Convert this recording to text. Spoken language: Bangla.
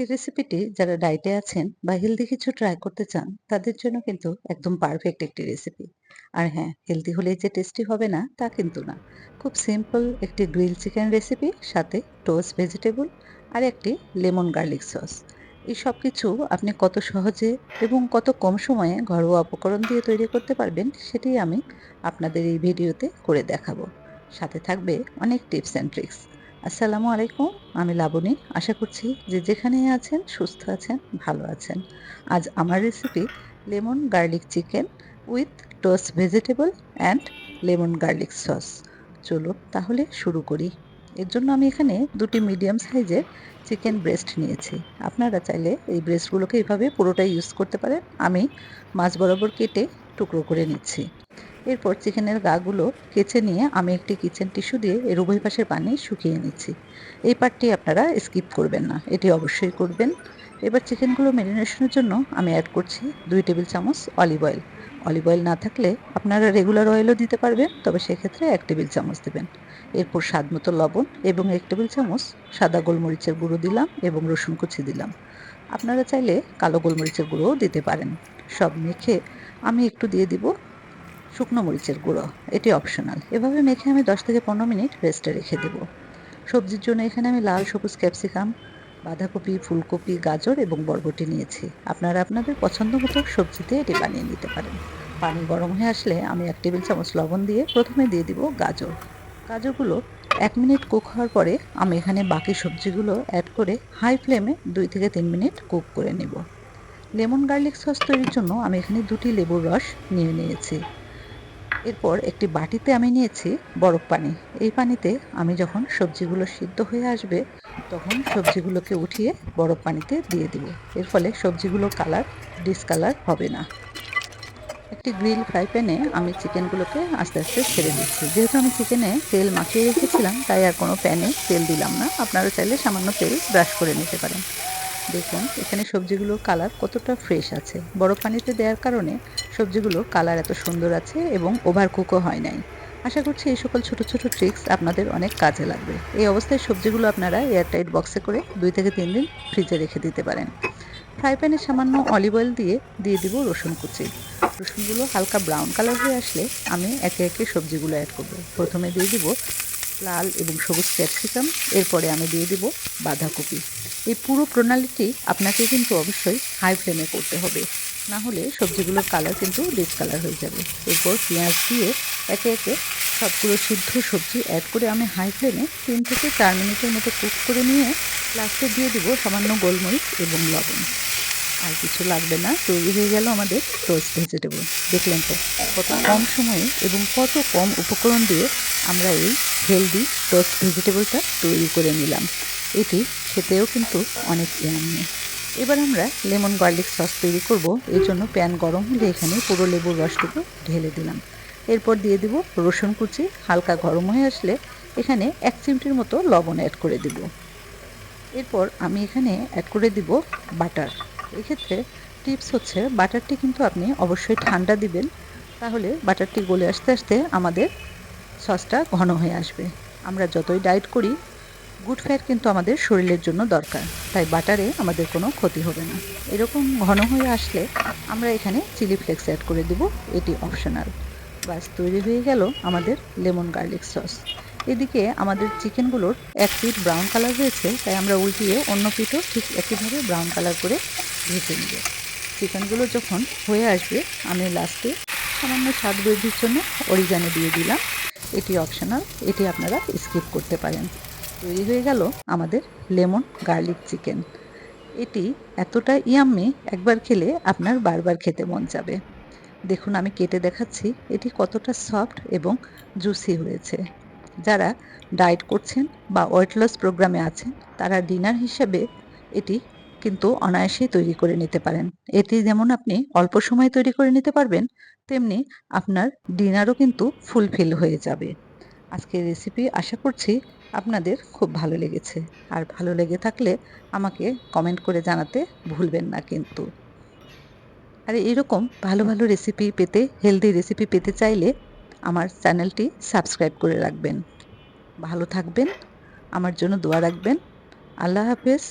আজকের রেসিপিটি যারা ডায়েটে আছেন বা হেলদি কিছু ট্রাই করতে চান তাদের জন্য কিন্তু একদম পারফেক্ট একটি রেসিপি। আর হ্যাঁ, হেলদি হলেই যে টেস্টি হবে না তা কিন্তু না। খুব সিম্পল একটি গ্রিল চিকেন রেসিপি, সাথে টোস্ট ভেজিটেবল আর একটি লেমন গার্লিক সস। এই সব কিছু আপনি কত সহজে এবং কত কম সময়ে ঘরোয়া উপকরণ দিয়ে তৈরি করতে পারবেন সেটাই আমি আপনাদের এই ভিডিওতে করে দেখাবো। সাথে থাকবে অনেক টিপস অ্যান্ড ট্রিক্স। আসসালামু আলাইকুম। আমি লাবণী। আশা করছি যে যেখানেই আছেন সুস্থ আছেন, ভালো আছেন। আজ আমার recipe lemon garlic chicken with toast vegetable and lemon garlic sauce. চলুন তাহলে শুরু করি। এর জন্য আমি এখানে ২টি মিডিয়াম সাইজের চিকেন ব্রেস্ট নিয়েছি। আপনারা চাইলে এই ব্রেস্টগুলোকে এভাবে পুরোটাই ইউজ করতে পারেন। আমি মাঝ বরাবর কেটে টুকরো করে নিচ্ছি। এরপর চিকেনের গাগুলো কেচে নিয়ে আমি একটি কিচেন টিস্যু দিয়ে এর উভয় পাশের পানি শুকিয়ে নিচ্ছি। এই পার্টটি আপনারা স্কিপ করবেন না, এটি অবশ্যই করবেন। এবার চিকেনগুলো ম্যারিনেশনের জন্য আমি অ্যাড করছি ২ টেবিল চামচ অলিভ অয়েল। অলিভ অয়েল না থাকলে আপনারা রেগুলার অয়েলও দিতে পারবেন, তবে সেক্ষেত্রে ১ টেবিল চামচ দেবেন। এরপর স্বাদ মতো লবণ এবং ১ টেবিল চামচ সাদা গোলমরিচের গুঁড়ো দিলাম এবং রসুন কুচি দিলাম। আপনারা চাইলে কালো গোলমরিচের গুঁড়োও দিতে পারেন। সব মেখে আমি একটু দিয়ে দিব শুকনো মরিচের গুঁড়ো, এটি অপশনাল। এভাবে মেখে আমি ১০ থেকে ১৫ মিনিট রেস্টে রেখে দেব। সবজির জন্য এখানে আমি লাল সবুজ ক্যাপসিকাম, বাঁধাকপি, ফুলকপি, গাজর এবং বরবটি নিয়েছি। আপনারা আপনাদের পছন্দ মতো সবজিতে এটি বানিয়ে নিতে পারেন। পানি গরম হয়ে আসলে আমি ১ টেবিল চামচ লবণ দিয়ে প্রথমে দিয়ে দিব গাজর। গাজরগুলো ১ মিনিট কুক হওয়ার পরে আমি এখানে বাকি সবজিগুলো অ্যাড করে হাই ফ্লেমে ২ থেকে ৩ মিনিট কুক করে নেব। লেমন গার্লিক সস তৈরির জন্য আমি এখানে ২টি লেবুর রস নিয়ে নিয়েছি। এরপর একটি বাটিতে আমি নিয়েছি বরফ পানি। এই পানিতে আমি যখন সবজিগুলো সিদ্ধ হয়ে আসবে তখন সবজিগুলোকে উঠিয়ে বরফ পানিতে দিয়ে দিব। এর ফলে সবজিগুলোর কালার ডিসকালার হবে না। একটি গ্রিল ফ্রাই প্যানে আমি চিকেনগুলোকে আস্তে আস্তে ছেড়ে দিচ্ছি। যেহেতু আমি চিকেনে তেল মাখিয়ে রেখেছিলাম তাই আর কোনো প্যানে তেল দিলাম না। আপনারা চাইলে সামান্য তেল ব্রাশ করে নিতে পারেন। দেখুন এখানে সবজিগুলোর কালার কতটা ফ্রেশ আছে। বরফ পানিতে দেওয়ার কারণে সবজিগুলোর কালার এত সুন্দর আছে এবং ওভারকুকও হয় নাই। আশা করছি এই সকল ছোট ছোট ট্রিক্স আপনাদের অনেক কাজে লাগবে। এই অবস্থায় সবজিগুলো আপনারা এয়ারটাইট বক্সে করে ২ থেকে ৩ দিন ফ্রিজে রেখে দিতে পারেন। ফ্রাই প্যানে সামান্য অলিভ অয়েল দিয়ে দিব রসুন কুচি। রসুনগুলো হালকা ব্রাউন কালার হয়ে আসলে আমি একে একে সবজিগুলো অ্যাড করব। প্রথমে দিয়ে দিব লাল এবং সবুজ ক্যাপসিকাম, এরপরে আমি দিয়ে দিব বাঁধাকপি। এই পুরো প্রণালীটি আপনাকে কিন্তু অবশ্যই হাই ফ্লেমে করতে হবে, না হলে সবজিগুলোর কালার কিন্তু ডিসকালার হয়ে যাবে। এরপর পেঁয়াজ দিয়ে একে একে সবগুলো সিদ্ধ সবজি অ্যাড করে আমি হাই ফ্লেমে ৩ থেকে ৪ মিনিটের মতো কুক করে নিয়ে লাস্টে দিয়ে দিব সামান্য গোলমরিচ এবং লবণ। আর কিছু লাগবে না, তৈরি হয়ে গেল আমাদের টোস্ট ভেজিটেবল। দেখলেন তো কত কম সময়ে এবং কত কম উপকরণ দিয়ে আমরা এই হেলদি টোস্ট ভেজিটেবলটা তৈরি করে নিলাম। এটি খেতেও কিন্তু অনেক ইয়াম্মি। এবার আমরা লেমন গার্লিক সস তৈরি করব। এর জন্য প্যান গরম হলে এখানে পুরো লেবুর রসটুকু ঢেলে দিলাম। এরপর দিয়ে দিব রসুন কুচি। হালকা গরম হয়ে আসলে এখানে ১ চিমটির মতো লবণ অ্যাড করে দিব। এরপর আমি এখানে অ্যাড করে দিব বাটার। এক্ষেত্রে টিপস হচ্ছে বাটারটি কিন্তু আপনি অবশ্যই ঠান্ডা দিবেন, তাহলে বাটারটি গলে আসতে আসতে আমাদের সসটা ঘন হয়ে আসবে। আমরা যতই ডায়েট করি গুড ফ্যাট কিন্তু আমাদের শরীরের জন্য দরকার, তাই বাটারে আমাদের কোনো ক্ষতি হবে না। এরকম ঘন হয়ে আসলে আমরা এখানে চিলি ফ্লেক্স অ্যাড করে দেব, এটি অপশনাল। বাস তৈরি হয়ে গেল আমাদের লেমন গার্লিক সস। এদিকে আমাদের চিকেনগুলোর এক পিঠ ব্রাউন কালার হয়েছে, তাই আমরা উল্টিয়ে অন্য পিঠও ঠিক একইভাবে ব্রাউন কালার করে ভেজে নেব। চিকেনগুলো যখন হয়ে আসবে আমি লাস্টে সামান্য স্বাদ বৃদ্ধির জন্য অরিগানো দিয়ে দিলাম, এটি অপশনাল, এটি আপনারা স্কিপ করতে পারেন। তৈরি হয়ে গেল আমাদের লেমন গার্লিক চিকেন। এটি এতটা ইয়াম্মি, একবার খেলে আপনার বারবার খেতে মন যাবে। দেখুন আমি কেটে দেখাচ্ছি এটি কতটা সফট এবং জুসি হয়েছে। যারা ডায়েট করছেন বা ওয়েট লস প্রোগ্রামে আছেন তারা ডিনার হিসেবে এটি কিন্তু অনায়াসেই তৈরি করে নিতে পারেন। এটি যেমন আপনি অল্প সময়ে তৈরি করে নিতে পারবেন, তেমনি আপনার ডিনারও কিন্তু ফুলফিল হয়ে যাবে। আজকের রেসিপি আশা করছি আপনাদের খুব ভালো লেগেছে। আর ভালো লেগে থাকলে আমাকে কমেন্ট করে জানাতে ভুলবেন না কিন্তু। আর এরকম ভালো ভালো রেসিপি পেতে, হেলদি রেসিপি পেতে চাইলে আমার চ্যানেলটি সাবস্ক্রাইব করে রাখবেন। ভালো থাকবেন, আমার জন্য দোয়া রাখবেন। আল্লাহ হাফেজ।